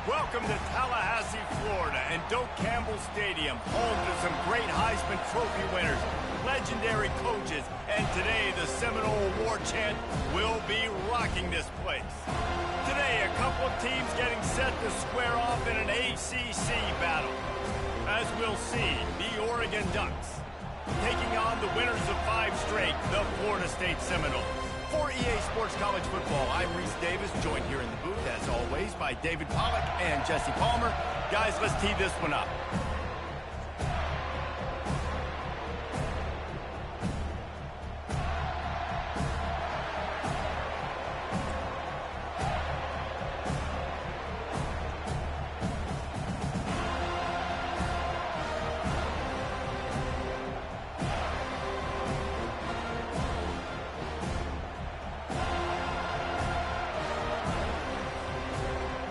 Welcome to Tallahassee, Florida, and Doak Campbell Stadium, home to some great Heisman Trophy winners, legendary coaches, and today the Seminole War Chant will be rocking this place. Today, a couple of teams getting set to square off in an ACC battle. As we'll see, the Oregon Ducks taking on the winners of 5 straight, the Florida State Seminoles. For EA Sports College Football, I'm Reese Davis, joined here in the booth, as always, by David Pollack and Jesse Palmer. Guys, let's tee this one up.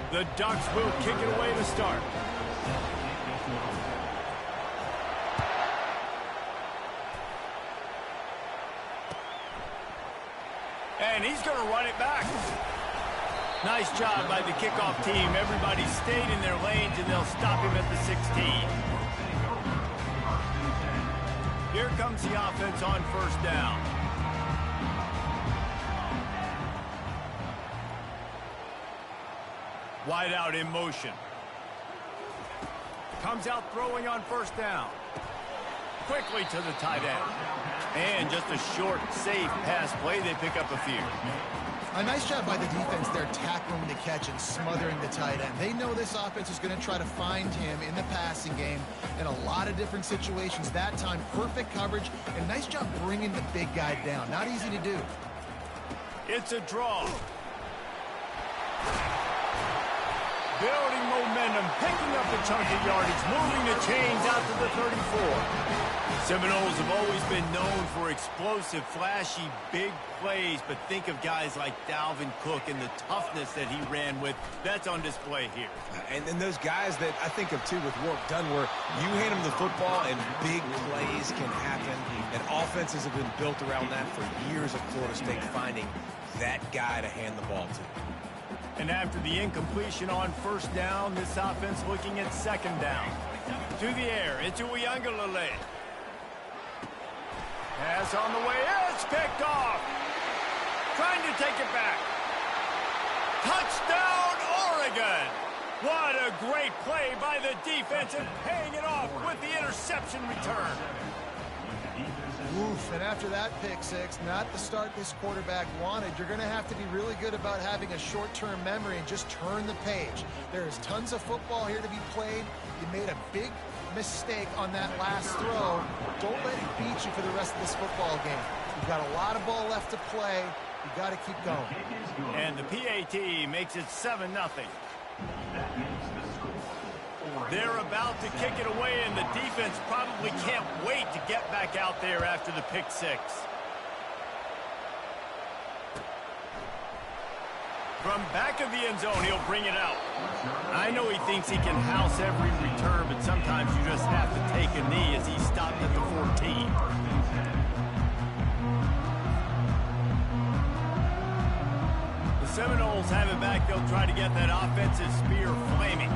The Ducks will kick it away to start. And he's going to run it back. Nice job by the kickoff team. Everybody stayed in their lanes, and they'll stop him at the 16. Here comes the offense on first down. Wide out in motion. Comes out throwing on first down. Quickly to the tight end. And just a short, safe pass play. They pick up a few. A nice job by the defense there, tackling the catch and smothering the tight end. They know this offense is going to try to find him in the passing game in a lot of different situations. That time, perfect coverage, and nice job bringing the big guy down. Not easy to do. It's a draw. Building momentum, picking up a chunk of yardage, moving the chains out to the 34. Seminoles have always been known for explosive, flashy, big plays, but think of guys like Dalvin Cook and the toughness that he ran with. That's on display here. And then those guys that I think of, too, with Warrick Dunn, where you hand them the football and big plays can happen, and offenses have been built around that for years at Florida State, finding that guy to hand the ball to. And after the incompletion on first down, this offense looking at second down. To the air, it's Uiagalelei. Pass on the way, it's picked off. Trying to take it back. Touchdown, Oregon! What a great play by the defense and paying it off with the interception return. Oof, and after that pick six, not the start this quarterback wanted. You're going to have to be really good about having a short-term memory and just turn the page. There is tons of football here to be played. You made a big mistake on that last throw. Don't let it beat you for the rest of this football game. You've got a lot of ball left to play. You've got to keep going. And the PAT makes it 7-0. They're about to kick it away, and the defense probably can't wait to get back out there after the pick six. From back of the end zone, he'll bring it out. I know he thinks he can house every return, but sometimes you just have to take a knee as he stopped at the 14. The Seminoles have it back. They'll try to get that offensive spear flaming.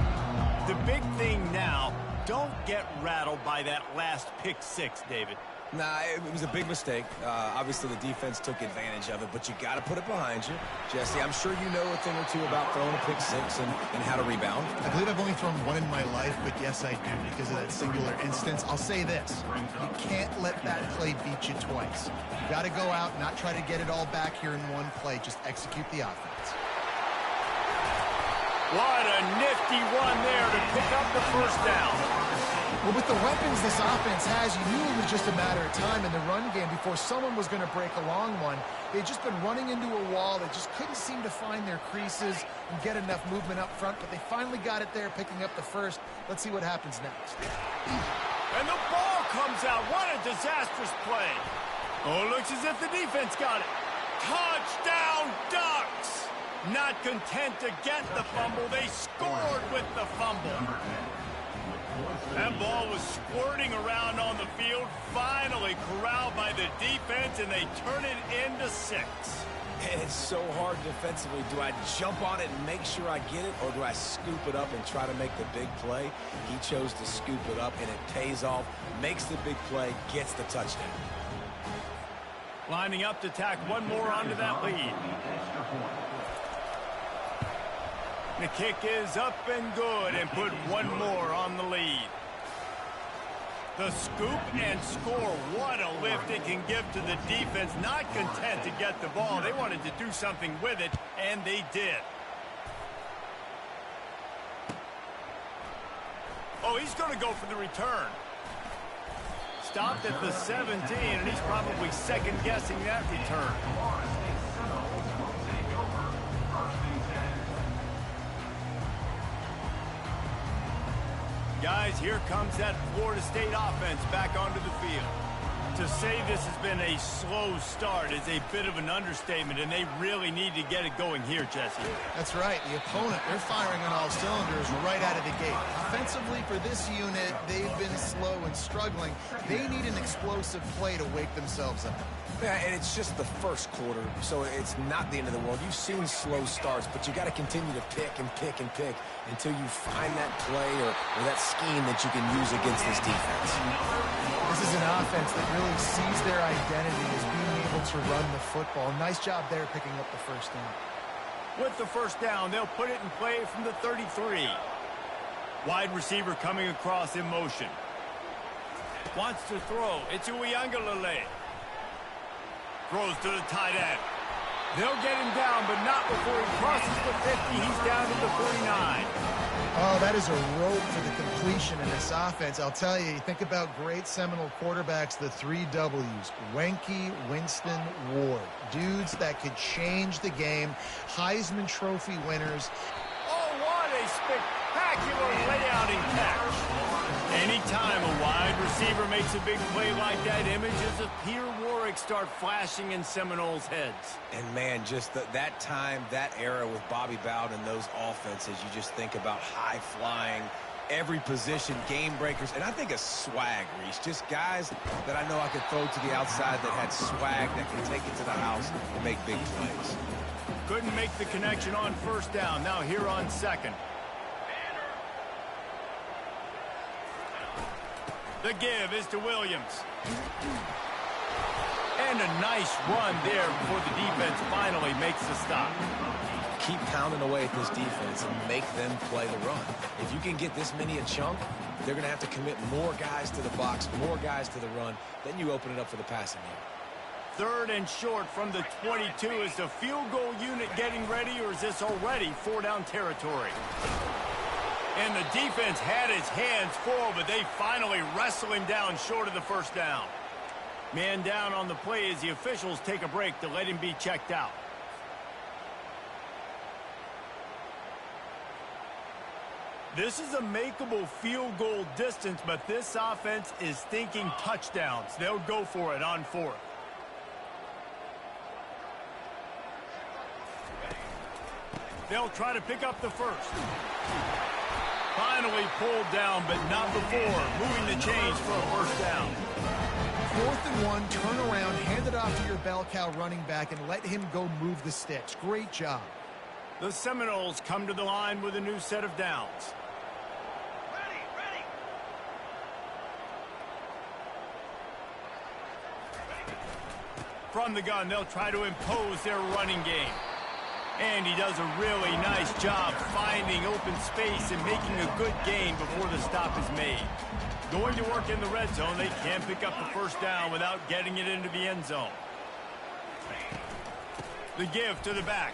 The big thing now, don't get rattled by that last pick six, David. Nah, it was a big mistake. Obviously, the defense took advantage of it, but you got to put it behind you. Jesse, I'm sure you know a thing or two about throwing a pick six and how to rebound. I believe I've only thrown one in my life, but yes, I do, because of that singular instance. I'll say this. You can't let that play beat you twice. You got to go out, not try to get it all back here in one play. Just execute the offense. What a nifty run there to pick up the first down. Well, with the weapons this offense has, you knew it was just a matter of time in the run game before someone was going to break a long one. They'd just been running into a wall. They just couldn't seem to find their creases and get enough movement up front, but they finally got it there, picking up the first. Let's see what happens next. And the ball comes out. What a disastrous play. Oh, it looks as if the defense got it. Touchdown, Ducks! Not content to get the fumble, they scored with the fumble. That ball was squirting around on the field, finally corralled by the defense, and they turn it into 6. And it's so hard defensively. Do I jump on it and make sure I get it, or do I scoop it up and try to make the big play? He chose to scoop it up, and it pays off, makes the big play, gets the touchdown. Lining up to tack one more onto that lead. The kick is up and good and put one more on the lead. The scoop and score. What a lift it can give to the defense. Not content to get the ball. They wanted to do something with it, and they did. Oh, he's going to go for the return. Stopped at the 17, and he's probably second-guessing that return. Guys, here comes that Florida State offense back onto the field. To say this has been a slow start is a bit of an understatement, and they really need to get it going here, Jesse. That's right. The opponent, they're firing on all cylinders right out of the gate. Offensively, for this unit, they've been slow and struggling. They need an explosive play to wake themselves up. Yeah, and it's just the first quarter, so it's not the end of the world. You've seen slow starts, but you got to continue to pick and pick and pick until you find that play or that scheme that you can use against this defense. This is an offense that really sees their identity as being able to run the football. Nice job there picking up the first down. With the first down, they'll put it in play from the 33. Wide receiver coming across in motion. Wants to throw. It's Uiagalelei. Throws to the tight end. They'll get him down, but not before he crosses the 50. He's down to the 49. Oh, that is a rope for the completion in this offense. I'll tell you, you think about great Seminole quarterbacks, the 3 W's. Wenke, Winston, Ward. Dudes that could change the game. Heisman Trophy winners. Oh, what a spectacular layout and catch. Anytime a wide receiver makes a big play like that, images of Peter Warrick start flashing in Seminoles' heads. And, man, just that time, that era with Bobby Bowden and those offenses, you just think about high-flying, every position, game breakers, and I think of swag, Reese. Just guys that I know I could throw to the outside that had swag that can take it to the house and make big plays. Couldn't make the connection on first down. Now here on second. The give is to Williams. And a nice run there before the defense finally makes the stop. Keep pounding away at this defense and make them play the run. If you can get this many a chunk, they're going to have to commit more guys to the box, more guys to the run. Then you open it up for the passing game. 3rd and short from the 22. Is the field goal unit getting ready, or is this already 4-down territory? And the defense had his hands full, but they finally wrestle him down short of the first down. Man down on the play as the officials take a break to let him be checked out. This is a makeable field goal distance, but this offense is thinking touchdowns. They'll go for it on 4th. They'll try to pick up the first. Finally pulled down, but not before moving the chains for a first down. 4th and 1, turn around, hand it off to your bell cow running back, and let him go move the sticks. Great job. The Seminoles come to the line with a new set of downs. Ready. From the gun, they'll try to impose their running game. And he does a really nice job finding open space and making a good gain before the stop is made. Going to work in the red zone, they can pick up the first down without getting it into the end zone. The give to the back.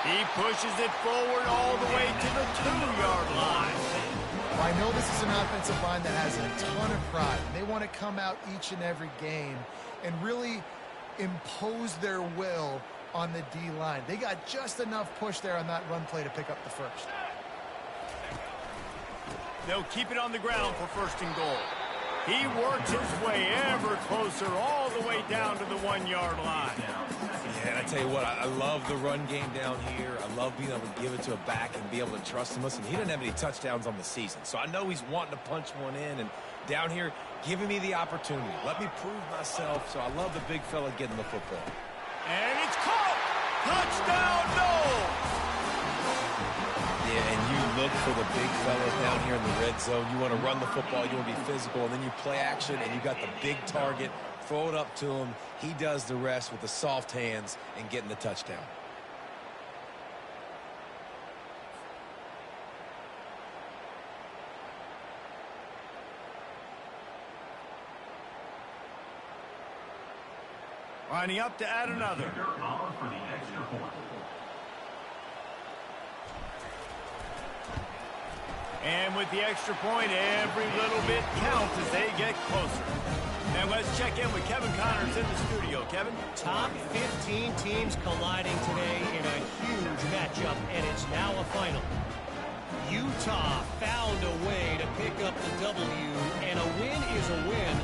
He pushes it forward all the way to the 2-yard line. Well, I know this is an offensive line that has a ton of pride. They want to come out each and every game and really impose their will on the D-line. They got just enough push there on that run play to pick up the first. They'll keep it on the ground for 1st and goal. He works his way ever closer all the way down to the 1-yard line. Yeah, and I tell you what, I love the run game down here. I love being able to give it to a back and be able to trust him. Listen, he didn't have any touchdowns on the season, so I know he's wanting to punch one in. And down here, giving me the opportunity. Let me prove myself, so I love the big fella getting the football. And it's caught! Touchdown, Noles! Yeah, and you look for the big fellas down here in the red zone. You want to run the football, you want to be physical, and then you play action, and you got the big target. Throw it up to him. He does the rest with the soft hands and getting the touchdown. Lining up to add another. And with the extra point, every little bit counts as they get closer. And let's check in with Kevin Connors in the studio. Kevin? Top 15 teams colliding today in a huge matchup, and it's now a final. Utah found a way to pick up the W, and a win is a win.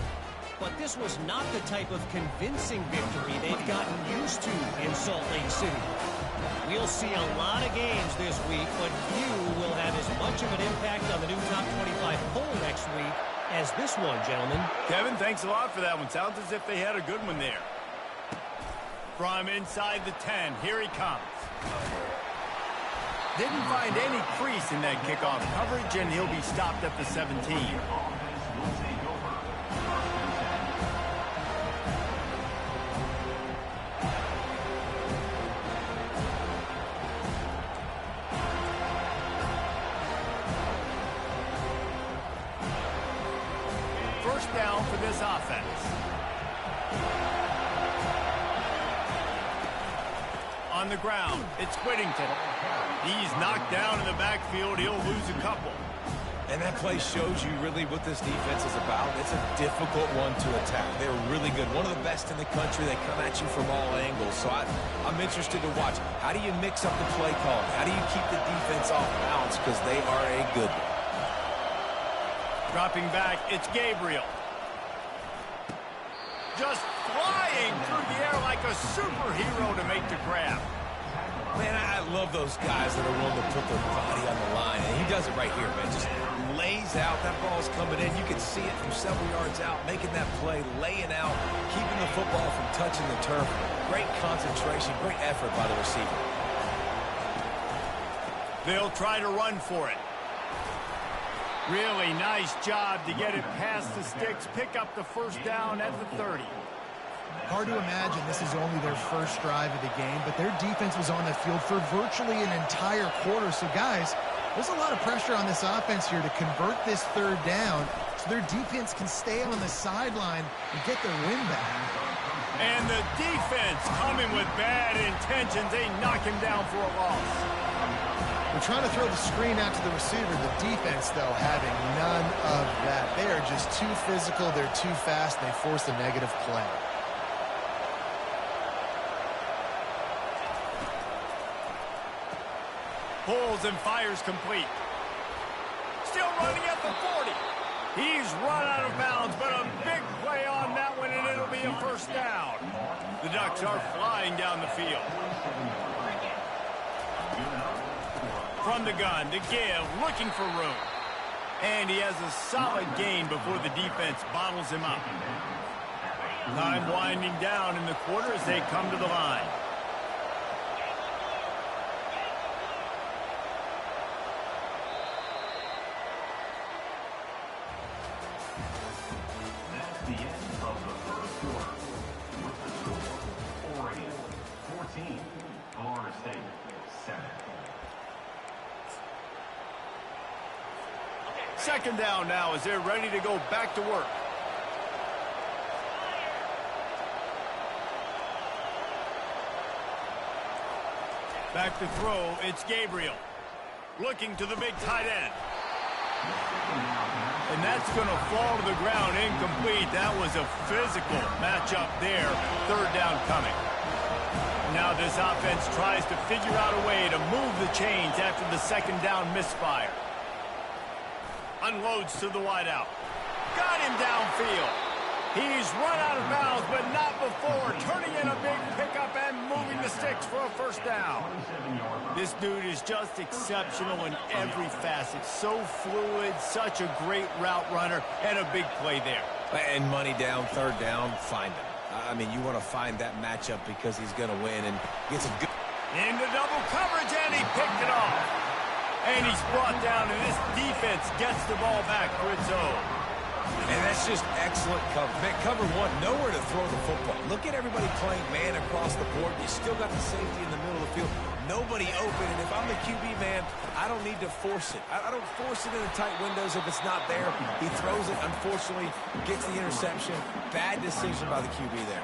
But this was not the type of convincing victory they've gotten used to in Salt Lake City. We'll see a lot of games this week, but few will have as much of an impact on the new top 25 poll next week as this one, gentlemen. Kevin, thanks a lot for that one. Sounds as if they had a good one there. From inside the 10, here he comes. Didn't find any crease in that kickoff coverage, and he'll be stopped at the 17. First down for this offense. On the ground, it's Whittington. He's knocked down in the backfield. He'll lose a couple. And that play shows you really what this defense is about. It's a difficult one to attack. They're really good. One of the best in the country. They come at you from all angles. So I'm interested to watch. How do you mix up the play calling? How do you keep the defense off balance? Because they are a good one. Dropping back, it's Gabriel. Just flying through the air like a superhero to make the grab. Man, I love those guys that are willing to put their body on the line. And he does it right here, man. Just lays out. That ball's coming in. You can see it from several yards out, making that play, laying out, keeping the football from touching the turf. Great concentration, great effort by the receiver. They'll try to run for it. Really nice job to get it past the sticks, pick up the first down at the 30. Hard to imagine this is only their first drive of the game, but their defense was on the field for virtually an entire quarter. So, guys, there's a lot of pressure on this offense here to convert this third down so their defense can stay on the sideline and get their win back. And the defense coming with bad intentions. They knock him down for a loss. They're trying to throw the screen out to the receiver. The defense, though, having none of that. They are just too physical. They're too fast. And they force a negative play. Pulls and fires complete. Still running at the 40. He's run out of bounds, but a big play on that one, and it'll be a first down. The Ducks are flying down the field. From the gun to give, looking for room. And he has a solid gain before the defense bottles him up. Time winding down in the quarter as they come to the line. That's the end of the first quarter. With the score, Oregon 14, Florida State 7. Second down now as they're ready to go back to work. Back to throw, it's Gabriel. Looking to the big tight end. And that's going to fall to the ground incomplete. That was a physical matchup there. Third down coming. Now this offense tries to figure out a way to move the chains after the second down misfire. Unloads to the wideout. Got him downfield. He's run out of bounds, but not before. Turning in a big pickup and moving the sticks for a first down. This dude is just exceptional in every facet. So fluid, such a great route runner, and a big play there. And money down, third down, find him. I mean, you want to find that matchup because he's going to win and gets a good... Into double coverage, and he picked it off. And he's brought down, and this defense gets the ball back for its own. And that's just excellent cover. Man, cover one, nowhere to throw the football. Look at everybody playing man across the board. You still got the safety in the middle of the field. Nobody open, and if I'm the QB, man, I don't need to force it. I don't force it in the tight windows if it's not there. He throws it, unfortunately, gets the interception. Bad decision by the QB there.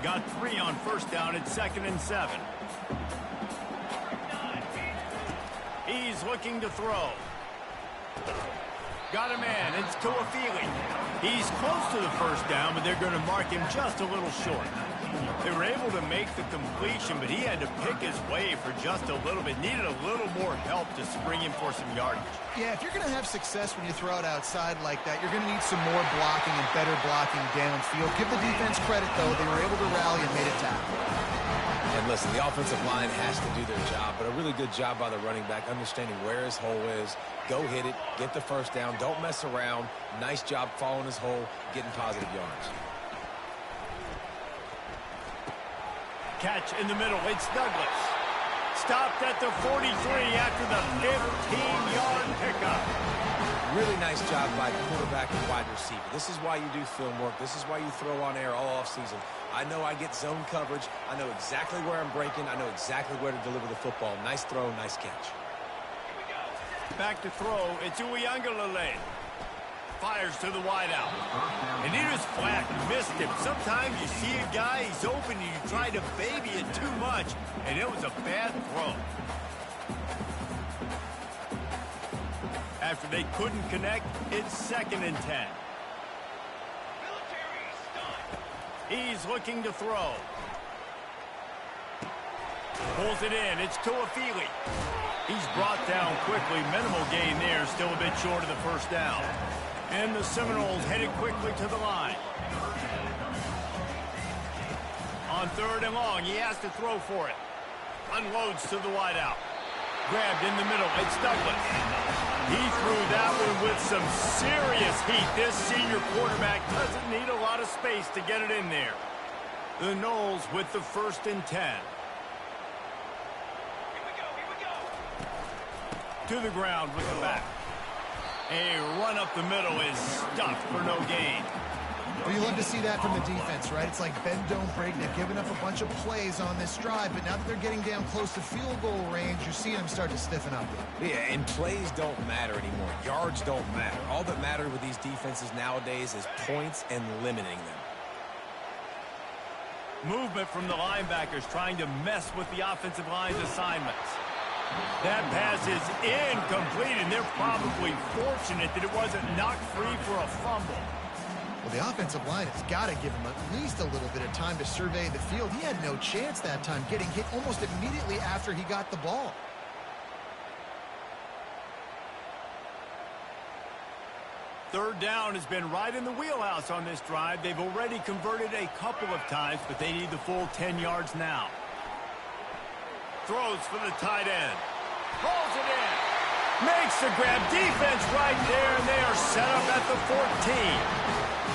Got 3 on first down at 2nd and 7. He's looking to throw. Got a man. It's Tuafili. He's close to the first down, but they're going to mark him just a little short. They were able to make the completion, but he had to pick his way for just a little bit. Needed a little more help to spring him for some yardage. Yeah, if you're going to have success when you throw it outside like that, you're going to need some more blocking and better blocking downfield. Give the defense credit, though. They were able to rally and made a tackle. And listen, the offensive line has to do their job, but a really good job by the running back, understanding where his hole is. Go hit it, get the first down, don't mess around. Nice job following his hole, getting positive yards. Catch in the middle, it's Douglas. Stopped at the 43 after the 15-yard pickup. Really nice job by quarterback and wide receiver. This is why you do film work. This is why you throw on air all offseason. I know I get zone coverage. I know exactly where I'm breaking. I know exactly where to deliver the football. Nice throw, nice catch. Back to throw, it's Uiagalelei. Fires to the wideout. And he was flat, missed him. Sometimes you see a guy, he's open, and you try to baby it too much, and it was a bad throw. After they couldn't connect, it's 2nd and 10. He's looking to throw. Pulls it in. It's Tuafili. He's brought down quickly. Minimal gain there. Still a bit short of the first down. And the Seminoles headed quickly to the line. On 3rd and long, he has to throw for it. Unloads to the wideout. Grabbed in the middle. It's Douglas. He threw that one with some serious heat. This senior quarterback doesn't need a lot of space to get it in there. The Noles with the 1st and 10. To the ground with the back. A run up the middle is stuffed for no gain. Well, you love to see that from the defense, right? It's like bend, don't break. They've given up a bunch of plays on this drive, but now that they're getting down close to field goal range, you're seeing them start to stiffen up. Yeah, and plays don't matter anymore. Yards don't matter. All that matters with these defenses nowadays is points and limiting them. Movement from the linebackers trying to mess with the offensive line's assignments. That pass is incomplete, and they're probably fortunate that it wasn't knocked free for a fumble. Well, the offensive line has got to give him at least a little bit of time to survey the field. He had no chance that time, getting hit almost immediately after he got the ball. Third down has been right in the wheelhouse on this drive. They've already converted a couple of times, but they need the full 10 yards now. Throws for the tight end. Pulls it in. Makes the grab. Defense right there, and they are set up at the 14.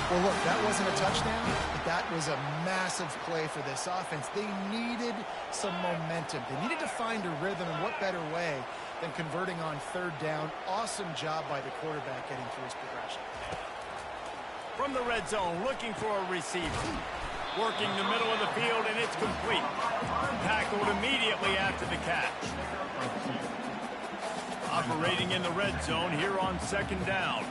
Well, look, that wasn't a touchdown, but that was a massive play for this offense. They needed some momentum. They needed to find a rhythm, and what better way than converting on 3rd down. Awesome job by the quarterback getting through his progression. From the red zone, looking for a receiver. Working the middle of the field, and it's complete. Tackled immediately after the catch. Operating in the red zone here on 2nd down.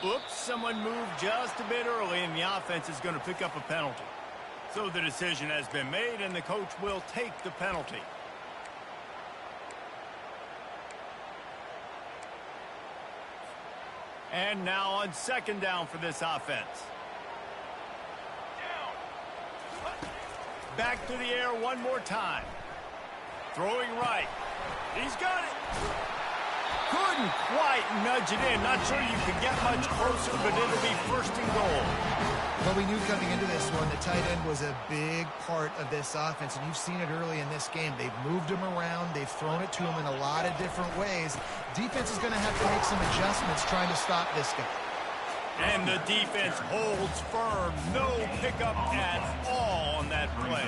Oops, someone moved just a bit early, and the offense is going to pick up a penalty. So the decision has been made, and the coach will take the penalty. And now on 2nd down for this offense. Back to the air one more time. Throwing right. He's got it. Couldn't couldn't quite nudge it in. Not sure you could get much closer, but it'll be first and goal. Well, we knew coming into this one the tight end was a big part of this offense, and you've seen it early in this game. They've moved him around. They've thrown it to him in a lot of different ways. Defense is going to have to make some adjustments trying to stop this guy. And the defense holds firm. No pickup at all on that play.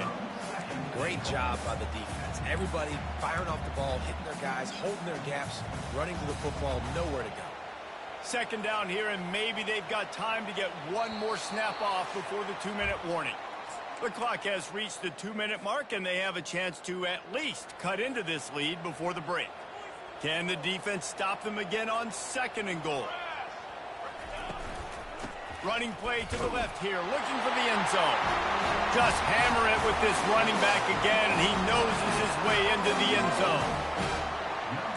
Great job by the defense. Everybody firing off the ball, hitting their guys, holding their gaps, running to the football, nowhere to go. Second down here, and maybe they've got time to get one more snap off before the 2-minute warning. The clock has reached the 2-minute mark, and they have a chance to at least cut into this lead before the break. Can the defense stop them again on second and goal? Running play to the left here, looking for the end zone. Just hammer it with this running back again, and he noses his way into the end zone.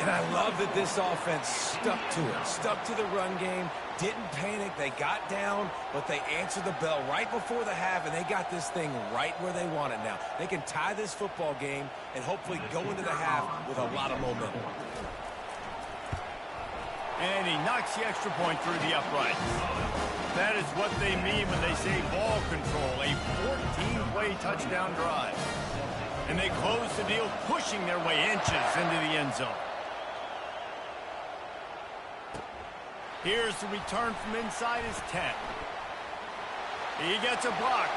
And I love that this offense stuck to it, stuck to the run game, didn't panic. They got down, but they answered the bell right before the half, and they got this thing right where they want it now. They can tie this football game and hopefully go into the half with a lot of momentum. And he knocks the extra point through the uprights. That is what they mean when they say ball control, a 14-play touchdown drive. And they close the deal, pushing their way inches into the end zone. Here's the return from inside his 10. He gets a block.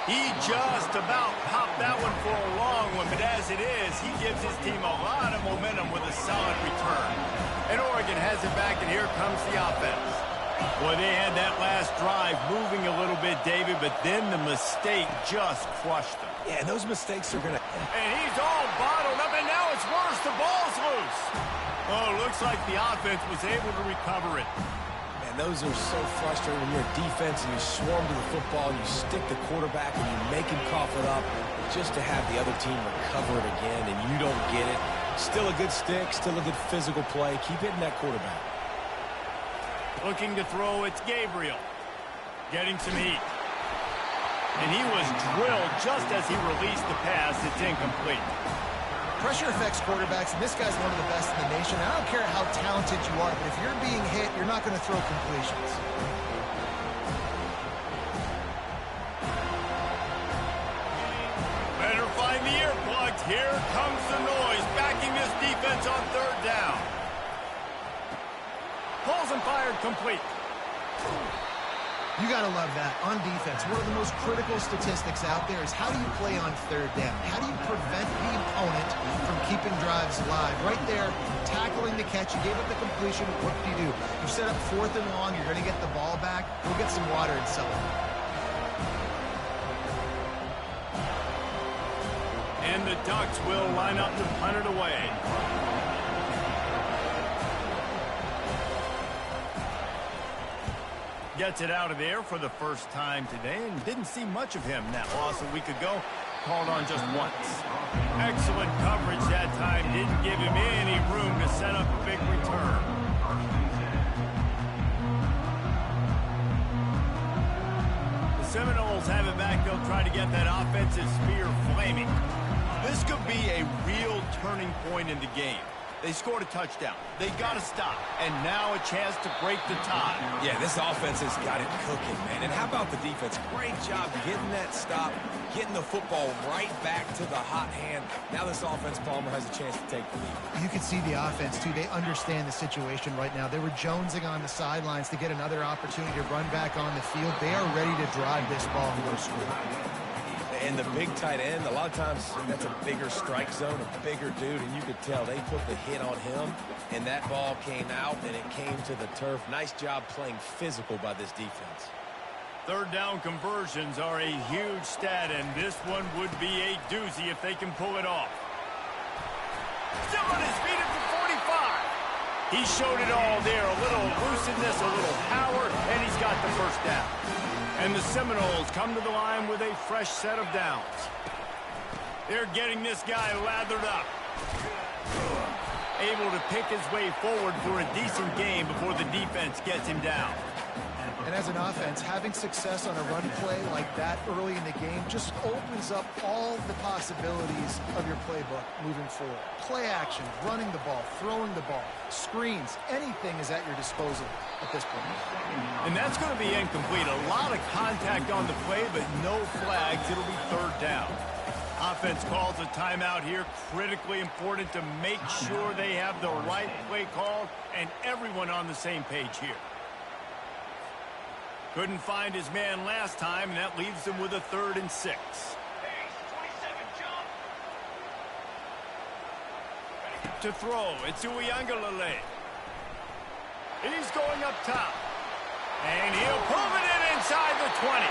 He just about popped that one for a long one, but as it is, he gives his team a lot of momentum with a solid return. And Oregon has it back, and here comes the offense. Boy, they had that last drive moving a little bit, David, but then the mistake just crushed them. Yeah, those mistakes are going to... And he's all bottled up, and now it's worse. The ball's loose. Oh, looks like the offense was able to recover it. And those are so frustrating when you're a defense and you swarm to the football, you stick the quarterback, and you make him cough it up just to have the other team recover it again, and you don't get it. Still a good stick, still a good physical play. Keep hitting that quarterback. Looking to throw, it's Gabriel. Getting some heat. And he was drilled just as he released the pass. It's incomplete. Pressure affects quarterbacks, and this guy's one of the best in the nation. I don't care how talented you are, but if you're being hit, you're not going to throw completions. Better find the earplugs. Here comes the noise, backing this defense on third down. Pulls and fired complete. You got to love that. On defense, one of the most critical statistics out there is how do you play on third down? How do you prevent the opponent from keeping drives alive? Right there, tackling the catch. You gave up the completion. What do? You set up fourth and long. You're going to get the ball back. Go get some water and celebrate. And the Ducks will line up to punt it away. Gets it out of there for the first time today, and didn't see much of him in that loss a week ago. Called on just once. Excellent coverage that time. Didn't give him any room to set up a big return. The Seminoles have it back. They'll try to get that offensive spear flaming. This could be a real turning point in the game. They scored a touchdown. They got to stop. And now a chance to break the tie. Yeah, this offense has got it cooking, man. And how about the defense? Great job getting that stop, getting the football right back to the hot hand. Now this offense, Palmer, has a chance to take the lead. You can see the offense, too. They understand the situation right now. They were jonesing on the sidelines to get another opportunity to run back on the field. They are ready to drive this ball and go score. And the big tight end, a lot of times that's a bigger strike zone, a bigger dude, and you could tell they put the hit on him, and that ball came out, and it came to the turf. Nice job playing physical by this defense. Third down conversions are a huge stat, and this one would be a doozy if they can pull it off. Still on his feet at the 45. He showed it all there, a little elusiveness, a little power, and he's got the first down. And the Seminoles come to the line with a fresh set of downs. They're getting this guy lathered up. able to pick his way forward for a decent game before the defense gets him down. And as an offense, having success on a run play like that early in the game just opens up all the possibilities of your playbook moving forward. Play action, running the ball, throwing the ball, screens, anything is at your disposal at this point. And that's going to be incomplete. A lot of contact on the play, but no flags. It'll be third down. Offense calls a timeout here. Critically important to make sure they have the right play called and everyone on the same page here. Couldn't find his man last time, and that leaves him with a 3rd and 6. To throw, it's Uiagalelei. He's going up top. And he'll prove it in inside the 20.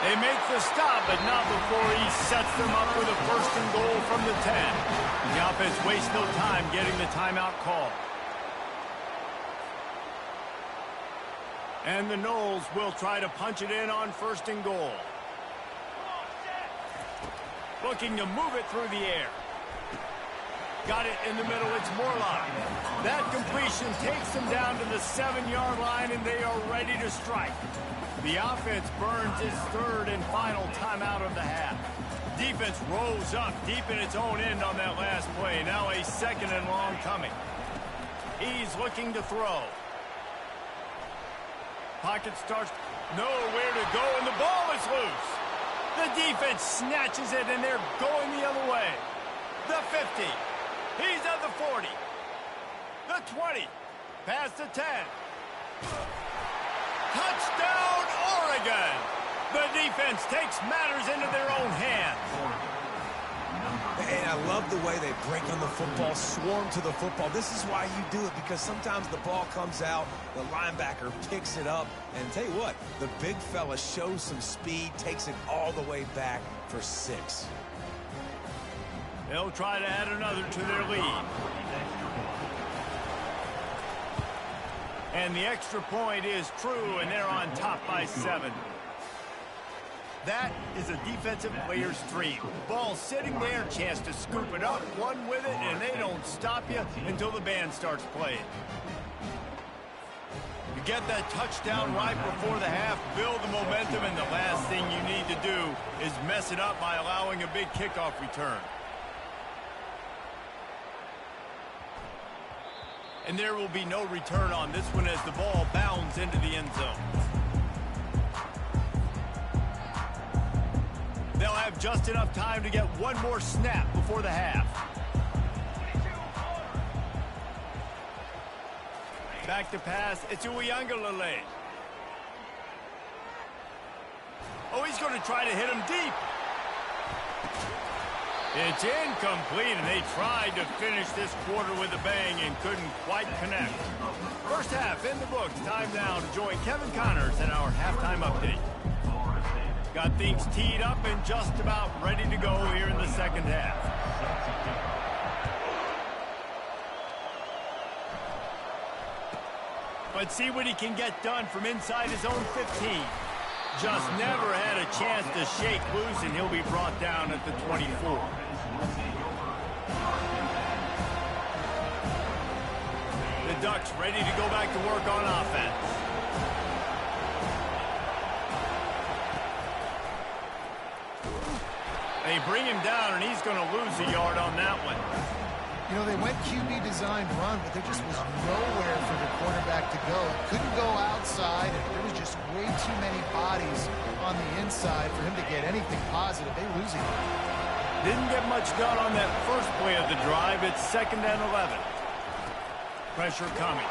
They make the stop, but not before he sets them up with a 1st and goal from the 10. The offense wastes no time getting the timeout call. And the Noles will try to punch it in on 1st and goal. Looking to move it through the air. Got it in the middle. It's Morlock. That completion takes them down to the 7-yard line, and they are ready to strike. The offense burns its 3rd and final timeout of the half. Defense rose up deep in its own end on that last play. Now a 2nd and long coming. He's looking to throw. Pocket starts, nowhere to go, and the ball is loose. The defense snatches it, and they're going the other way. The 50. He's at the 40. The 20. Past the 10. Touchdown, Oregon! The defense takes matters into their own hands. And I love the way they break on the football, swarm to the football. This is why you do it, because sometimes the ball comes out, the linebacker picks it up, and tell you what, the big fella shows some speed, takes it all the way back for 6. They'll try to add another to their lead. And the extra point is true, and they're on top by 7. That is a defensive player's dream. Ball sitting there, chance to scoop it up, run with it, and they don't stop you until the band starts playing. You get that touchdown right before the half, build the momentum, and the last thing you need to do is mess it up by allowing a big kickoff return. And there will be no return on this one as the ball bounds into the end zone. They'll have just enough time to get one more snap before the half. Back to pass, it's Uiagalelei. Oh, he's going to try to hit him deep. It's incomplete, and they tried to finish this quarter with a bang and couldn't quite connect. First half in the books. Time now to join Kevin Connors in our halftime update. Got things teed up and just about ready to go here in the second half. Let's see what he can get done from inside his own 15. Just never had a chance to shake loose, and he'll be brought down at the 24. The Ducks ready to go back to work on offense. They bring him down, and he's going to lose a yard on that one. You know, they went QB designed run, but there just was nowhere for the quarterback to go. Couldn't go outside, and there was just way too many bodies on the inside for him to get anything positive. They lose it. Didn't get much done on that first play of the drive. It's 2nd and 11. Pressure coming.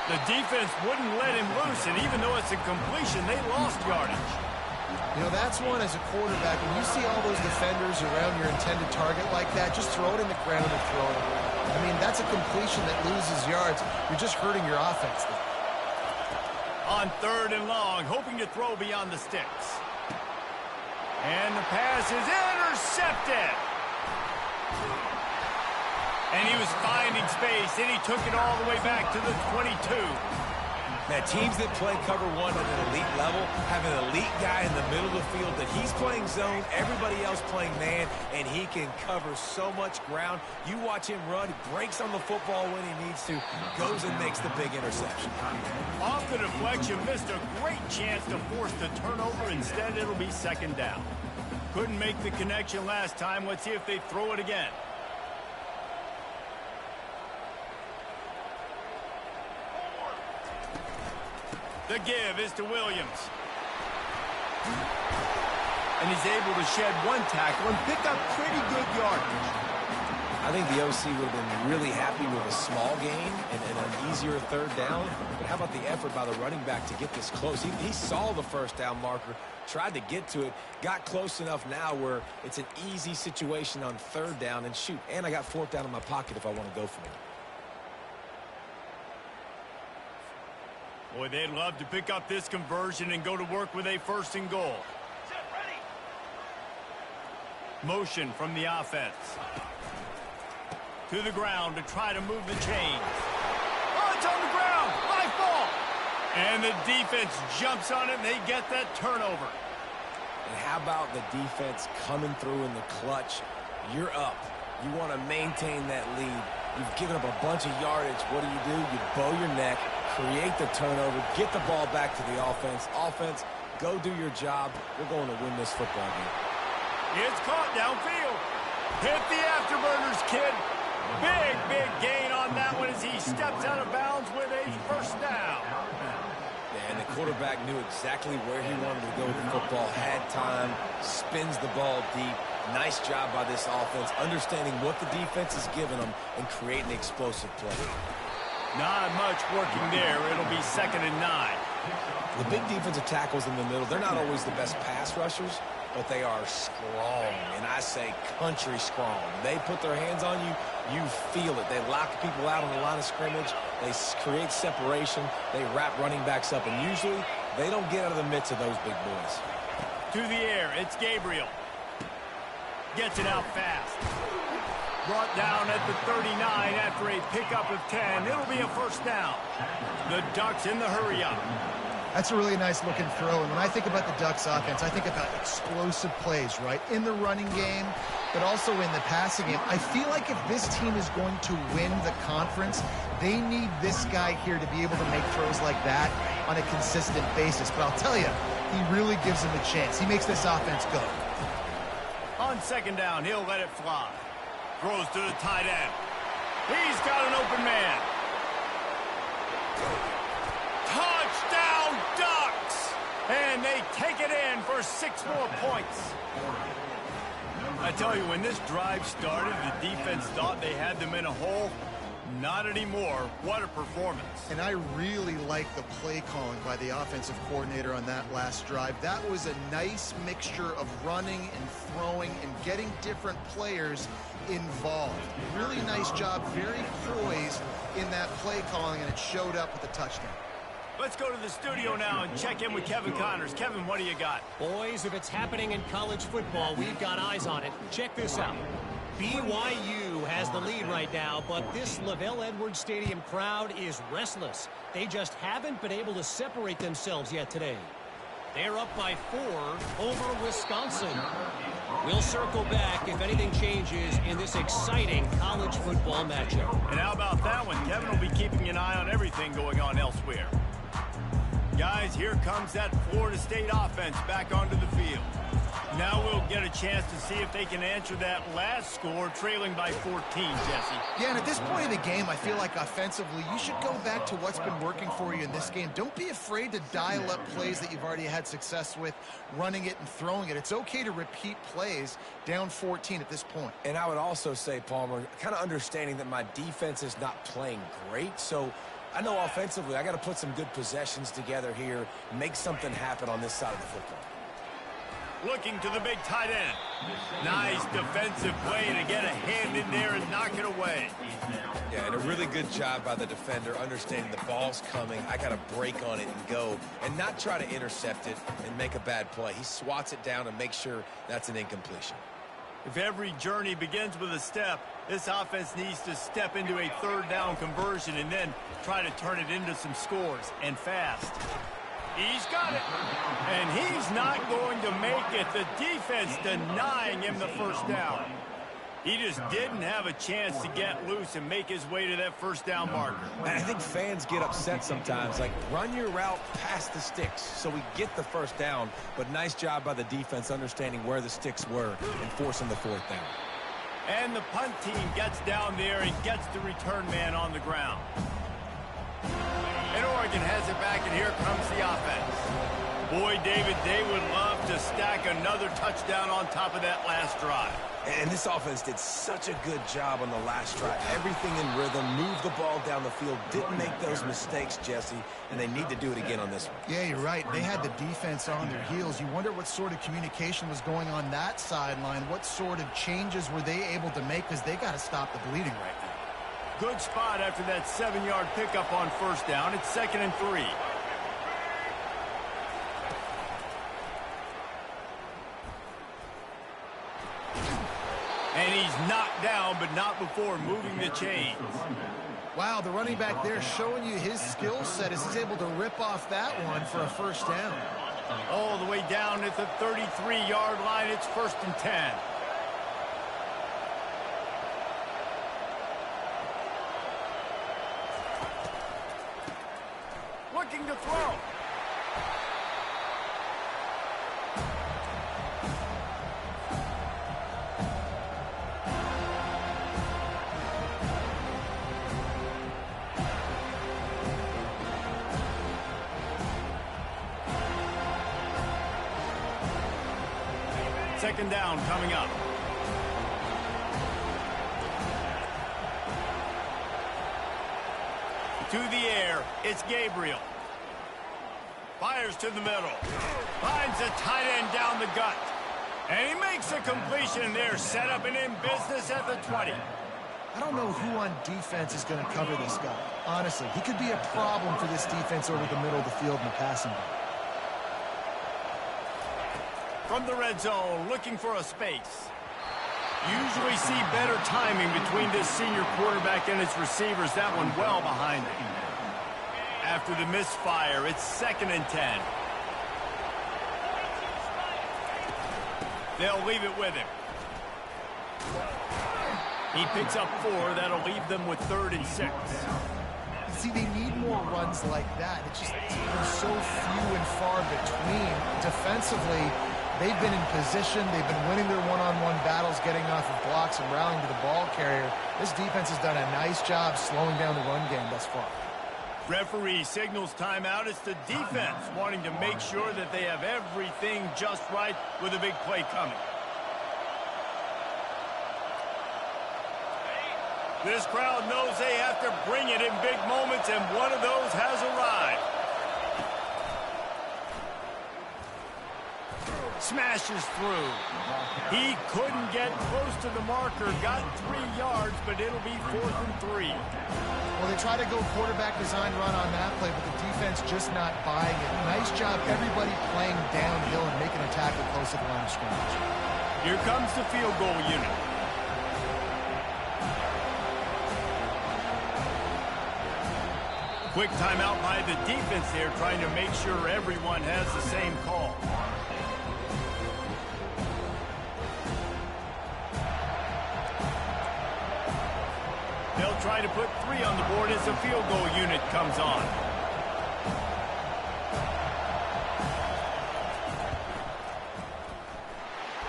The defense wouldn't let him loose, and even though it's a completion, they lost yardage. You know, that's one as a quarterback. When you see all those defenders around your intended target like that, just throw it in the ground and throw it away. I mean, that's a completion that loses yards. You're just hurting your offense there. On 3rd and long, hoping to throw beyond the sticks. And the pass is intercepted. And he was finding space, and he took it all the way back to the 22. Now, teams that play cover one at an elite level have an elite guy in the middle of the field that he's playing zone, everybody else playing man, and he can cover so much ground. You watch him run, he breaks on the football when he needs to, goes and makes the big interception. Off the deflection, missed a great chance to force the turnover. Instead, it'll be second down. Couldn't make the connection last time. Let's see if they throw it again. The give is to Williams. And he's able to shed one tackle and pick up pretty good yardage. I think the OC would have been really happy with a small gain and an easier third down. But how about the effort by the running back to get this close? He saw the first down marker, tried to get to it, got close enough now where it's an easy situation on third down. And shoot, and I got fourth down in my pocket if I want to go for it. Boy, they'd love to pick up this conversion and go to work with a first and goal. Set, ready. Motion from the offense. To the ground to try to move the chains. Oh, it's on the ground. Live ball. And the defense jumps on it, and they get that turnover. And how about the defense coming through in the clutch? You're up. You want to maintain that lead. You've given up a bunch of yardage. What do? You bow your neck, create the turnover, get the ball back to the offense. Offense, go do your job. We're going to win this football game. It's caught downfield. Hit the afterburners, kid. Big gain on that one as he steps out of bounds with a first down. Yeah, and the quarterback knew exactly where he wanted to go with the football, had time, spins the ball deep. Nice job by this offense, understanding what the defense is giving them and creating explosive play. Not much working there. It'll be 2nd and 9. The big defensive tackles in the middle, they're not always the best pass rushers, but they are strong, and I say country strong. They put their hands on you, you feel it. They lock people out on the line of scrimmage. They create separation. They wrap running backs up, and usually they don't get out of the midst of those big boys. To the air, it's Gabriel. Gets it out fast. Brought down at the 39 after a pickup of 10. It'll be a first down. The Ducks in the hurry-up. That's a really nice looking throw. And when I think about the Ducks offense, I think about explosive plays, right? In the running game, but also in the passing game. I feel like if this team is going to win the conference, they need this guy here to be able to make throws like that on a consistent basis. But I'll tell you, he really gives them a chance. He makes this offense go. On 2nd down, he'll let it fly. Throws to the tight end. He's got an open man. Touchdown, Ducks! And they take it in for 6 more points. I tell you, when this drive started, the defense thought they had them in a hole. Not anymore. What a performance. And I really like the play calling by the offensive coordinator on that last drive. That was a nice mixture of running and throwing and getting different players involved. Really nice job, very poised in that play calling, and it showed up with a touchdown. Let's go to the studio now and check in with Kevin Connors. Kevin, what do you got? Boys, if it's happening in college football, we've got eyes on it. Check this out. BYU has the lead right now, but this LaVell Edwards Stadium crowd is restless. They just haven't been able to separate themselves yet today. They're up by 4 over Wisconsin. We'll circle back if anything changes in this exciting college football matchup. And how about that one? Kevin will be keeping an eye on everything going on elsewhere. Guys, here comes that Florida State offense back onto the field. Now we'll get a chance to see if they can answer that last score, trailing by 14, Jesse. Yeah, and at this point in the game, I feel like offensively, you should go back to what's been working for you in this game. Don't be afraid to dial up plays that you've already had success with, running it and throwing it. It's okay to repeat plays down 14 at this point. And I would also say, Palmer, kind of understanding that my defense is not playing great, so I know offensively I got to put some good possessions together here, make something happen on this side of the football. Looking to the big tight end. Nice defensive play to get a hand in there and knock it away. Yeah, and a really good job by the defender, understanding the ball's coming. I got to break on it and go, and not try to intercept it and make a bad play. He swats it down and makes sure that's an incompletion. If every journey begins with a step, this offense needs to step into a third down conversion and then try to turn it into some scores, and fast. He's got it, and he's not going to make it. The defense denying him the first down. He just didn't have a chance to get loose and make his way to that first down marker. And I think fans get upset sometimes, like run your route past the sticks so we get the first down, but nice job by the defense understanding where the sticks were and forcing the fourth down. And the punt team gets down there and gets the return man on the ground. And Oregon has it back, and here comes the offense. Boy, David, they would love to stack another touchdown on top of that last drive. And this offense did such a good job on the last drive. Everything in rhythm, moved the ball down the field, didn't make those mistakes, Jesse, and they need to do it again on this one. Yeah, you're right. They had the defense on their heels. You wonder what sort of communication was going on that sideline. What sort of changes were they able to make, because they got to stop the bleeding right now. Good spot after that 7-yard pickup on first down. It's 2nd and 3. And he's knocked down, but not before moving the chains. Wow, the running back there showing you his skill set as he's able to rip off that one for a first down. All the way down at the 33-yard line. It's 1st and 10. Looking to throw. Second down coming up. To the air, it's Gabriel. Fires to the middle. Finds a tight end down the gut. And he makes a completion there. Set up and in business at the 20. I don't know who on defense is going to cover this guy. Honestly, he could be a problem for this defense over the middle of the field in the passing game. From the red zone, looking for a space. Usually see better timing between this senior quarterback and his receivers. That one well behind him. After the misfire, it's 2nd and 10. They'll leave it with him. He picks up 4. That'll leave them with 3rd and 6. See, they need more runs like that. It's just there's so few and far between. Defensively, they've been in position. They've been winning their one-on-one battles, getting off of blocks and rallying to the ball carrier. This defense has done a nice job slowing down the run game thus far. Referee signals timeout. It's the defense wanting to make sure that they have everything just right with a big play coming. This crowd knows they have to bring it in big moments, and one of those has arrived. Smashes through. He couldn't get close to the marker. Got 3 yards, but it'll be 4th and 3. Well, they try to go quarterback design run on that play, but the defense just not buying it. Nice job, everybody playing downhill and making a tackle close to the line of scrimmage. Here comes the field goal unit. Quick timeout by the defense there, trying to make sure everyone has the same call. They'll try to put 3 on the board as the field goal unit comes on.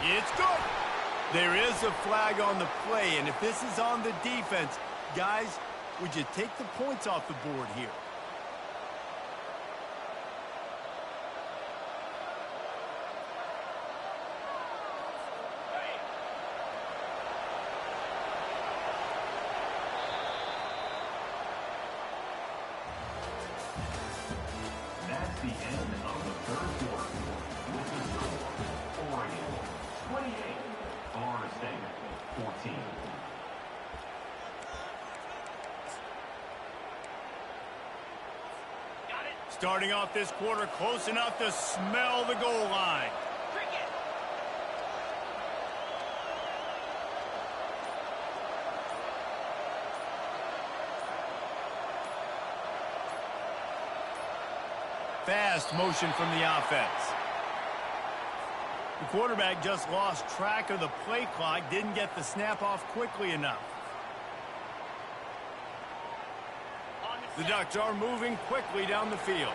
It's good. There is a flag on the play, and if this is on the defense, guys, would you take the points off the board here? That's the end of the third quarter. With the score, Oregon 28, Florida State 14. Starting off this quarter close enough to smell the goal line. fast motion from the offense. The quarterback just lost track of the play clock, didn't get the snap off quickly enough. The Ducks are moving quickly down the field.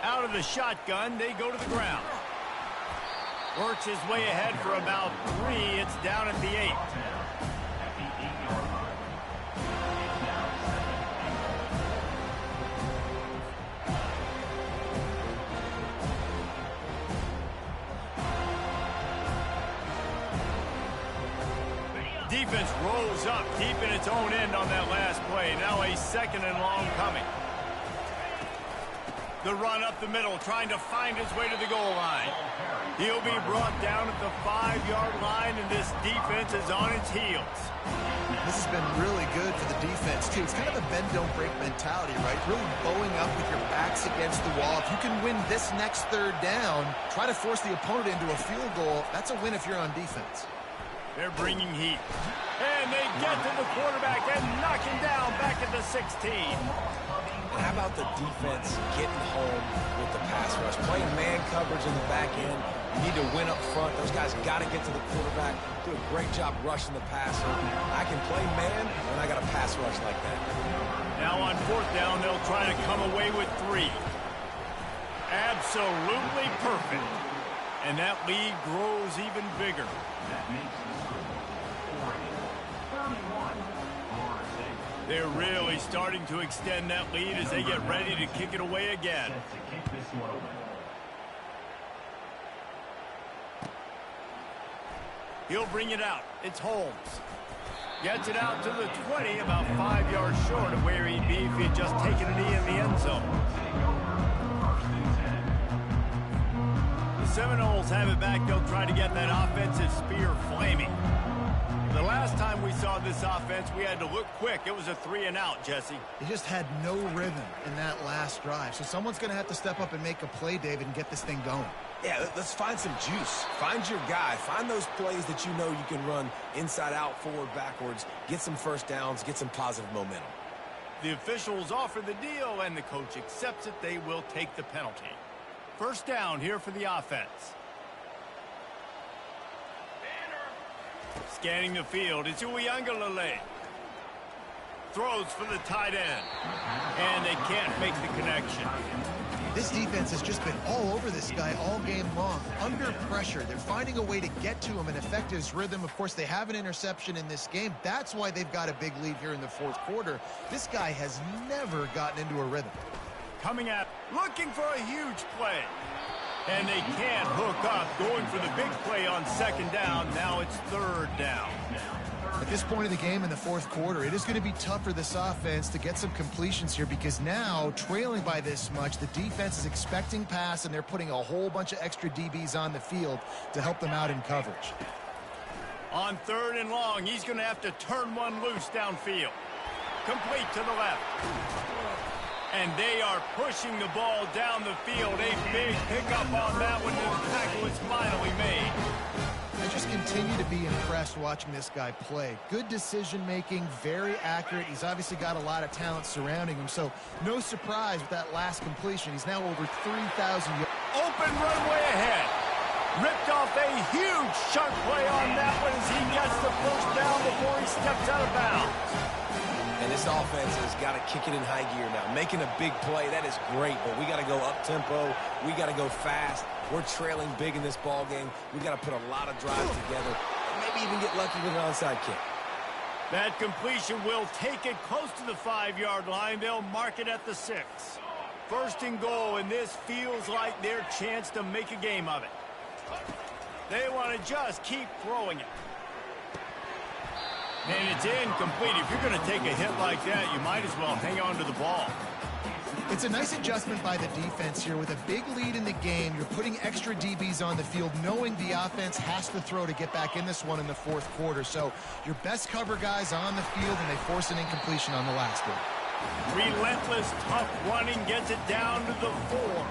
Out of the shotgun, they go to the ground. Works his way ahead for about 3. It's down at the 8. Defense rolls up deep in its own end on that last play. Now a 2nd and long coming. The run up the middle, trying to find his way to the goal line. He'll be brought down at the 5-yard line, and this defense is on its heels. This has been really good for the defense, too. It's kind of a bend-don't-break mentality, right? Really bowing up with your backs against the wall. If you can win this next 3rd down, try to force the opponent into a field goal. That's a win if you're on defense. They're bringing heat. And they get to the quarterback and knock him down back at the 16. How about the defense getting home with the pass rush? Playing man coverage in the back end. You need to win up front. Those guys got to get to the quarterback. Do a great job rushing the passer. I can play man when I got a pass rush like that. Now on 4th down, they'll try to come away with 3. Absolutely perfect. And that lead grows even bigger. That makes the score Oregon 31, Florida State. They're really starting to extend that lead as they get ready to kick it away again. Set to kick this one away. He'll bring it out. It's Holmes. Gets it out to the 20, about 5 yards short of where he'd be if he had just taken a knee in the end zone. The Seminoles have it back. They'll try to get that offensive spear flaming. The last time we saw this offense, we had to look quick. It was a 3-and-out, Jesse. He just had no rhythm in that last drive. So someone's going to have to step up and make a play, David, and get this thing going. Yeah, let's find some juice. Find your guy. Find those plays that you know you can run inside out, forward, backwards. Get some first downs. Get some positive momentum. The officials offer the deal, and the coach accepts it. They will take the penalty. 1st down here for the offense. Scanning the field, it's Uiagalelei. Throws for the tight end. And they can't make the connection. This defense has just been all over this guy all game long. Under pressure, they're finding a way to get to him and affect his rhythm. Of course, they have an interception in this game. That's why they've got a big lead here in the 4th quarter. This guy has never gotten into a rhythm. Coming out, looking for a huge play. And they can't hook up, going for the big play on 2nd down. Now it's 3rd down. At this point of the game in the 4th quarter, it is going to be tough for this offense to get some completions here because now, trailing by this much, the defense is expecting pass, and they're putting a whole bunch of extra DBs on the field to help them out in coverage. On 3rd and long, he's going to have to turn one loose downfield. Complete to the left. And they are pushing the ball down the field. A big pickup on that one. The tackle is finally made. I just continue to be impressed watching this guy play. Good decision-making, very accurate. He's obviously got a lot of talent surrounding him, so no surprise with that last completion. He's now over 3,000 yards. Open runway ahead. Ripped off a huge sharp play on that one as he gets the 1st down before he steps out of bounds. And this offense has got to kick it in high gear now. Making a big play, that is great, but we got to go up-tempo. We got to go fast. We're trailing big in this ball game. We got to put a lot of drives together and maybe even get lucky with an onside kick. That completion will take it close to the 5-yard line. They'll mark it at the 6. 1st and goal, and this feels like their chance to make a game of it. They want to just keep throwing it. And it's incomplete. If you're going to take a hit like that, you might as well hang on to the ball. It's a nice adjustment by the defense here. With a big lead in the game, you're putting extra DBs on the field, knowing the offense has to throw to get back in this one in the 4th quarter. So your best cover guys on the field, and they force an incompletion on the last one. Relentless, tough running gets it down to the 4.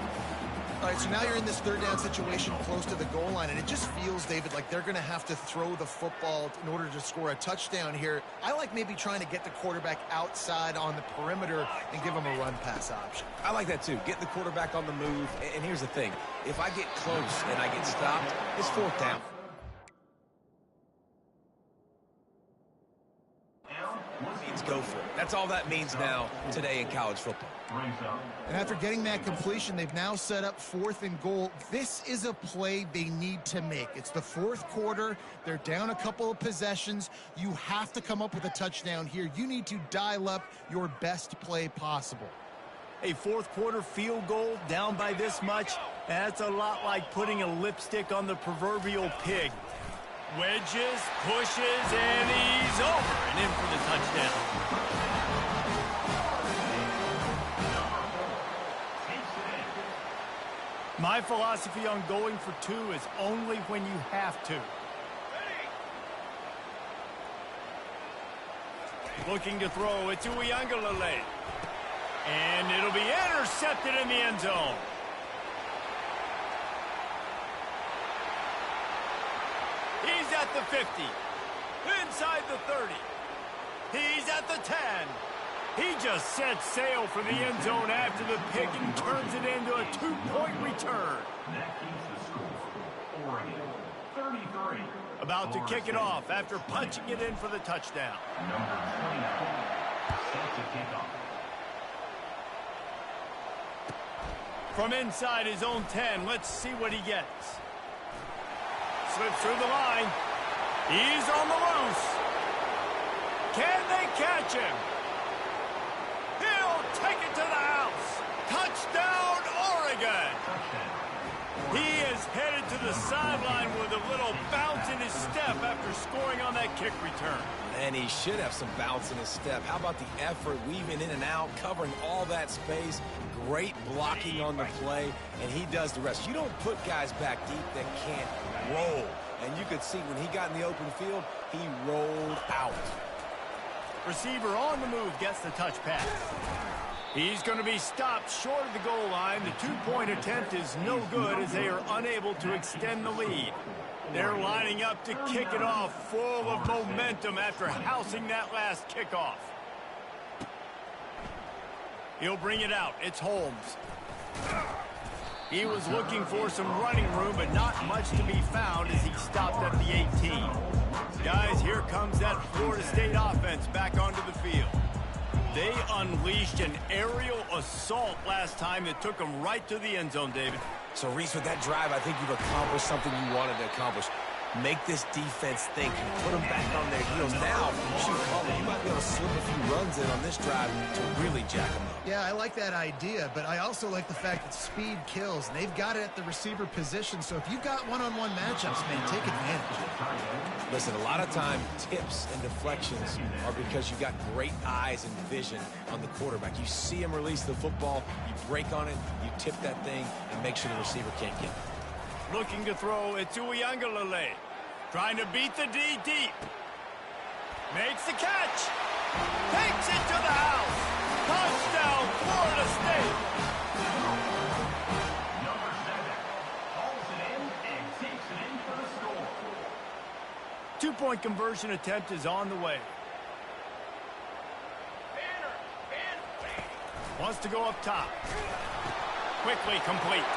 All right, so now you're in this third down situation close to the goal line, and it just feels, David, like they're going to have to throw the football in order to score a touchdown here. I like maybe trying to get the quarterback outside on the perimeter and give him a run-pass option. I like that too. Get the quarterback on the move. And here's the thing. If I get close and I get stopped, it's fourth down. Means go for it. That's all that means now today in college football. And after getting that completion, they've now set up 4th and goal. This is a play they need to make. It's the 4th quarter. They're down a couple of possessions. You have to come up with a touchdown here. You need to dial up your best play possible. A 4th quarter field goal down by this much, that's a lot like putting a lipstick on the proverbial pig. Wedges, pushes, and he's over and in for the touchdown. My philosophy on going for 2 is only when you have to. Looking to throw, it's Uiagalelei. And it'll be intercepted in the end zone. He's at the 50. Inside the 30. He's at the 10. He just set sail for the end zone after the pick and turns it into a 2-point return. That keeps the score. Oregon, 33. About to kick it off after punching it in for the touchdown. Number 29, set to kick off. From inside his own 10, let's see what he gets. Slips through the line. He's on the loose. Can they catch him? He'll take it to the house. Touchdown, Oregon. He is headed to the sideline with a little bounce in his step after scoring on that kick return. And he should have some bounce in his step. How about the effort, weaving in and out, covering all that space. Great blocking on the play, and he does the rest. You don't put guys back deep that can't roll. And you could see when he got in the open field, he rolled out. Receiver on the move gets the touch pass. He's going to be stopped short of the goal line. The 2-point attempt is no good as they are unable to extend the lead. They're lining up to kick it off full of momentum after housing that last kickoff. He'll bring it out. It's Holmes. He was looking for some running room, but not much to be found as he stopped at the 18. Guys, here comes that Florida State offense back onto the field. They unleashed an aerial assault last time that took them right to the end zone, David. So, Reese, with that drive, I think you've accomplished something you wanted to accomplish. Make this defense think. Put them back on their heels. Now, shoot, you might be able to slip a few runs in on this drive to really jack them up. Yeah, I like that idea, but I also like the fact that speed kills. They've got it at the receiver position, so if you've got one-on-one matchups, man, take advantage. Listen, a lot of time, tips and deflections are because you've got great eyes and vision on the quarterback. You see him release the football, you break on it, you tip that thing, and make sure the receiver can't get it. Looking to throw, it's Uiagalelei. Trying to beat the D deep. Makes the catch. Takes it to the house. Touchdown, Florida State. Number 7 hauls it in and takes it in for the score. 2-point conversion attempt is on the way. Wants to go up top. Quickly complete.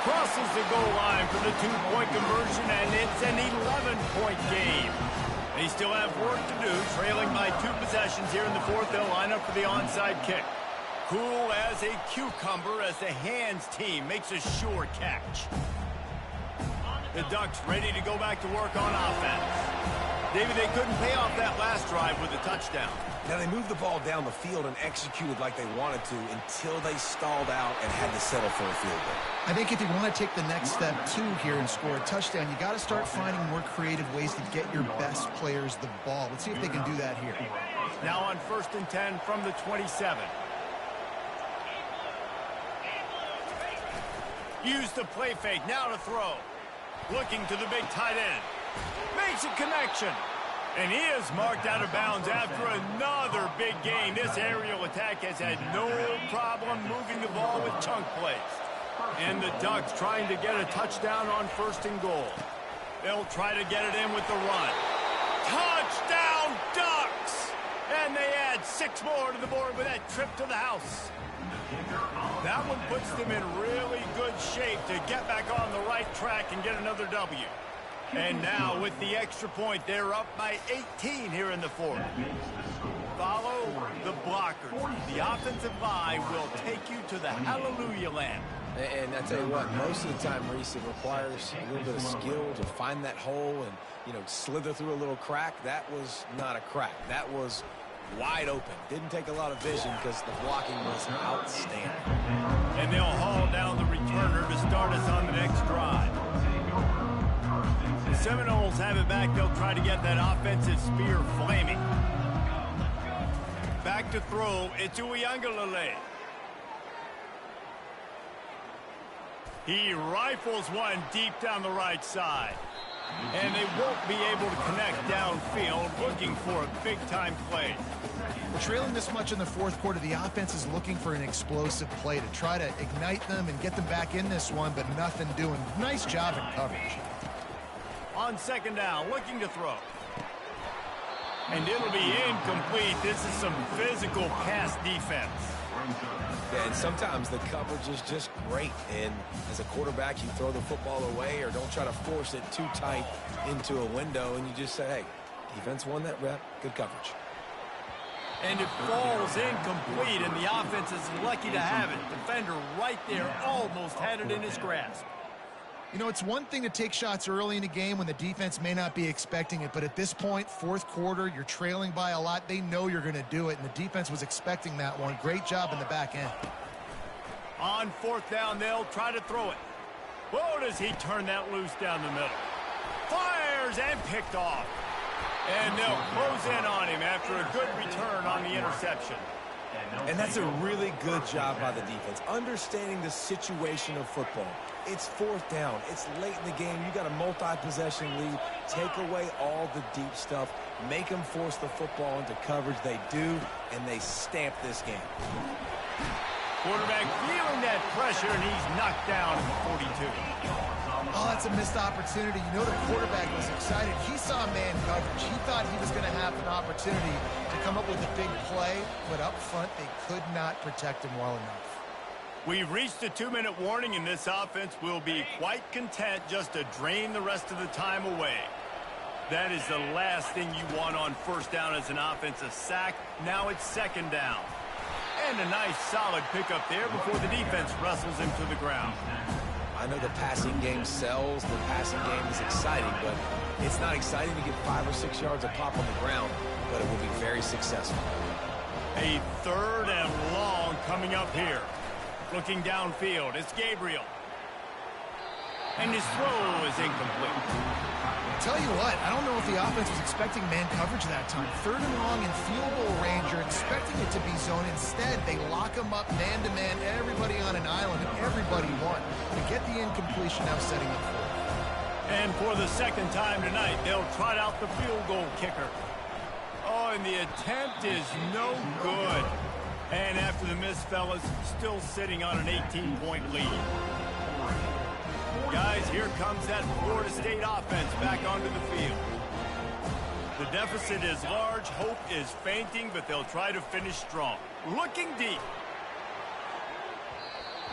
Crosses the goal line for the 2-point conversion, and it's an 11-point game. They still have work to do, trailing by 2 possessions here in the 4th. They'll line up for the onside kick. Cool as a cucumber as the hands team makes a sure catch. The Ducks ready to go back to work on offense. David, they couldn't pay off that last drive with a touchdown. Now, they moved the ball down the field and executed like they wanted to until they stalled out and had to settle for a field goal. I think if you want to take the next step, too, here and score a touchdown, you got to start finding more creative ways to get your best players the ball. Let's see if they can do that here. Now on 1st and 10 from the 27. Use the play fake, now to throw. Looking to the big tight end. Makes a connection. And he is marked out of bounds after another big gain. This aerial attack has had no problem moving the ball with chunk plays. And the Ducks trying to get a touchdown on 1st and goal. They'll try to get it in with the run. Touchdown, Ducks! And they add 6 more to the board with that trip to the house. That one puts them in really good shape to get back on the right track and get another W. And now with the extra point, they're up by 18 here in the 4th. Follow the blockers. The offensive line will take you to the hallelujah land. And I tell you what, most of the time, Reese, it requires a little bit of skill to find that hole and, slither through a little crack. That was not a crack. That was wide open. Didn't take a lot of vision because the blocking was outstanding. And they'll haul down the returner to start us on the next drive. The Seminoles have it back. They'll try to get that offensive spear flaming. Back to throw. It's Uiagalelei. He rifles one deep down the right side. And they won't be able to connect downfield, looking for a big-time play. Trailing this much in the 4th quarter, the offense is looking for an explosive play to try to ignite them and get them back in this one, but nothing doing. Nice job in coverage. On 2nd down, looking to throw. And it'll be incomplete. This is some physical pass defense. Yeah, and sometimes the coverage is just great. And as a quarterback, you throw the football away or don't try to force it too tight into a window, and you just say, hey, defense won that rep. Good coverage. And it falls incomplete, and the offense is lucky to have it. Defender right there almost had it in his grasp. It's one thing to take shots early in a game when the defense may not be expecting it, but at this point, 4th quarter, you're trailing by a lot. They know you're going to do it, and the defense was expecting that one. Great job in the back end. On 4th down, they'll try to throw it. Whoa, does he turn that loose down the middle. Fires and picked off. And they'll close in on him after a good return on the interception. And that's a really good job by the defense, understanding the situation of football. It's 4th down. It's late in the game. You got a multi-possession lead. Take away all the deep stuff. Make them force the football into coverage. They do, and they stamp this game. Quarterback feeling that pressure, and he's knocked down at the 42. Oh, that's a missed opportunity. The quarterback was excited. He saw man coverage. He thought he was going to have an opportunity to come up with a big play, but up front, they could not protect him well enough. We've reached a 2-minute warning, and this offense will be quite content just to drain the rest of the time away. That is the last thing you want on 1st down as an offense, a sack. Now it's 2nd down. And a nice solid pickup there before the defense wrestles him to the ground. I know the passing game sells, the passing game is exciting, but it's not exciting to get 5 or 6 yards of pop on the ground, but it will be very successful. A 3rd and long coming up here. Looking downfield, it's Gabriel. And his throw is incomplete. Tell you what, I don't know if the offense was expecting man coverage that time. 3rd and long in field goal range, you're expecting it to be zone. Instead, they lock them up man-to-man, everybody on an island, and everybody won. To get the incompletion, now setting up for it. And for the 2nd time tonight, they'll trot out the field goal kicker. Oh, and the attempt is no good. And after the miss, fellas, still sitting on an 18-point lead. Guys, here comes that Florida State offense back onto the field. The deficit is large, hope is fainting, but they'll try to finish strong. Looking deep.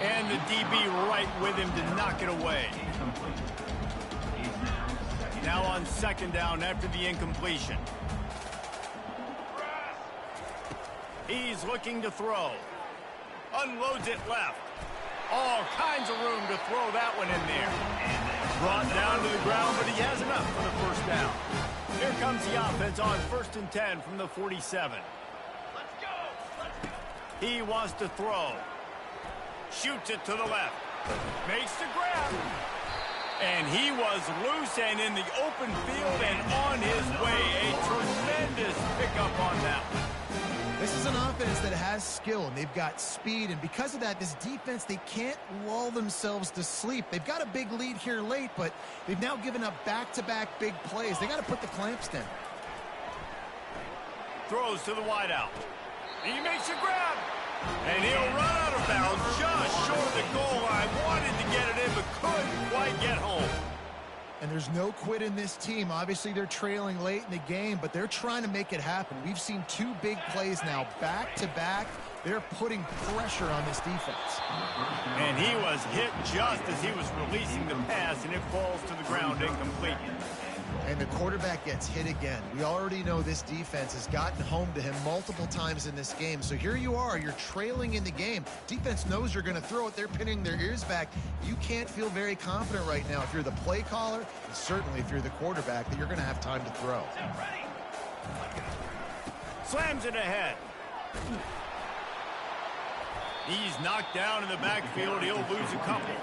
And the DB right with him to knock it away. Now on 2nd down after the incompletion. He's looking to throw. Unloads it left. All kinds of room to throw that one in there. Brought down to the ground, but he has enough for the 1st down. Here comes the offense on 1st and 10 from the 47. Let's go. He wants to throw. Shoots it to the left. Makes the grab. And he was loose and in the open field and on his way. A tremendous pickup on that one. This is an offense that has skill, and they've got speed, and because of that, this defense, they can't lull themselves to sleep. They've got a big lead here late, but they've now given up back-to-back big plays. They got to put the clamps down. Throws to the wideout. He makes a grab. And he'll run out of bounds just short of the goal line. Wanted to get it in, but couldn't quite get home. And there's no quit in this team. Obviously, they're trailing late in the game, but they're trying to make it happen. We've seen 2 big plays now, back-to-back. They're putting pressure on this defense. And he was hit just as he was releasing the pass, and it falls to the ground incomplete. And the quarterback gets hit again. We already know this defense has gotten home to him multiple times in this game. So here you are, you're trailing in the game. Defense knows you're going to throw it. They're pinning their ears back. You can't feel very confident right now if you're the play caller, and certainly if you're the quarterback, that you're going to have time to throw. Slams it ahead. He's knocked down in the backfield. He'll lose a couple.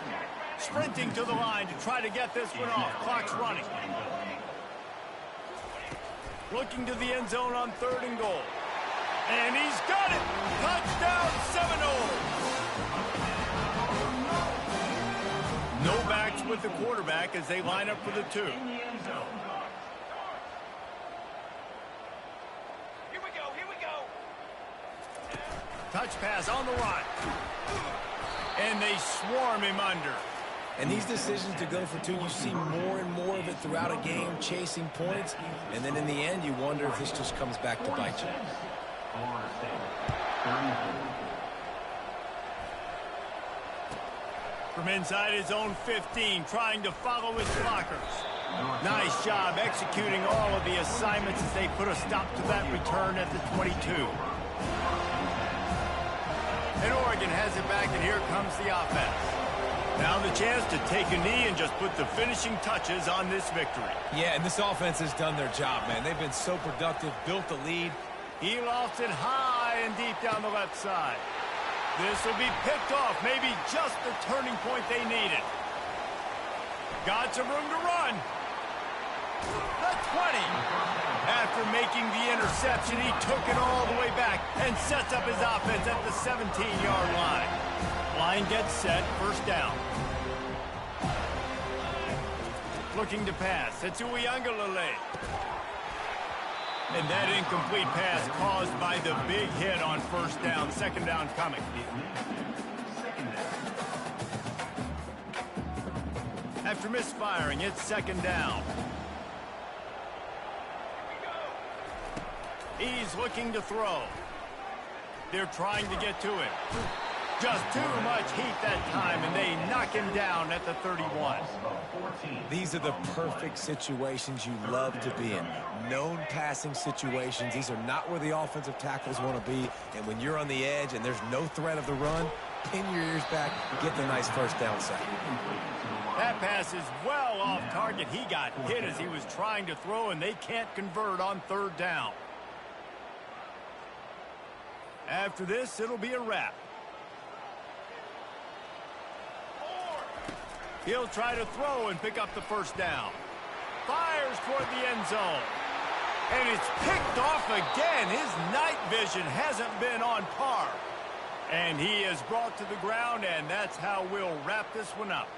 Sprinting to the line to try to get this one off. Clock's running. Looking to the end zone on 3rd and goal. And he's got it! Touchdown Seminoles! No backs with the quarterback as they line up for the 2. Here we go. Touch pass on the run. And they swarm him under. And these decisions to go for 2, you see more and more of it throughout a game, chasing points. And then in the end, you wonder if this just comes back to bite you. From inside his own 15, trying to follow his blockers. Nice job executing all of the assignments as they put a stop to that return at the 22. And Oregon has it back, and here comes the offense. Now the chance to take a knee and just put the finishing touches on this victory. Yeah, and this offense has done their job, man. They've been so productive, built the lead. He lost it high and deep down the left side. This will be picked off, maybe just the turning point they needed. Got some room to run. The 20. After making the interception, he took it all the way back and sets up his offense at the 17-yard line. Line gets set, 1st down. Looking to pass. It's Uiagalelei. And that incomplete pass caused by the big hit on 1st down. 2nd down coming. After misfiring, it's 2nd down. He's looking to throw. They're trying to get to him. Just too much heat that time, and they knock him down at the 31. These are the perfect situations you love to be in. Known passing situations. These are not where the offensive tackles want to be. And when you're on the edge and there's no threat of the run, pin your ears back, get the nice 1st down sack. That pass is well off target. He got hit as he was trying to throw, and they can't convert on 3rd down. After this, it'll be a wrap. He'll try to throw and pick up the 1st down. Fires toward the end zone. And it's picked off again. His night vision hasn't been on par. And he is brought to the ground, and that's how we'll wrap this one up.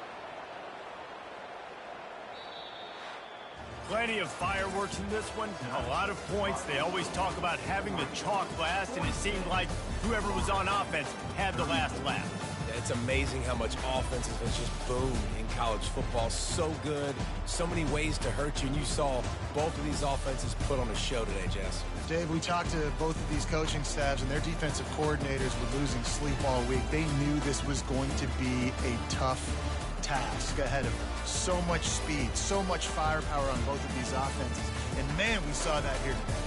Plenty of fireworks in this one. A lot of points. They always talk about having the chalk last, and it seemed like whoever was on offense had the last laugh. It's amazing how much offense has just boomed in college football. So good, so many ways to hurt you, and you saw both of these offenses put on a show today, Jess. Dave, we talked to both of these coaching staffs, and their defensive coordinators were losing sleep all week. They knew this was going to be a tough task ahead of them. So much speed, so much firepower on both of these offenses. And, man, we saw that here today.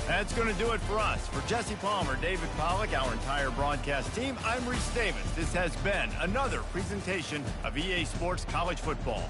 That's going to do it for us. For Jesse Palmer, David Pollack, our entire broadcast team, I'm Reese Davis. This has been another presentation of EA Sports College Football.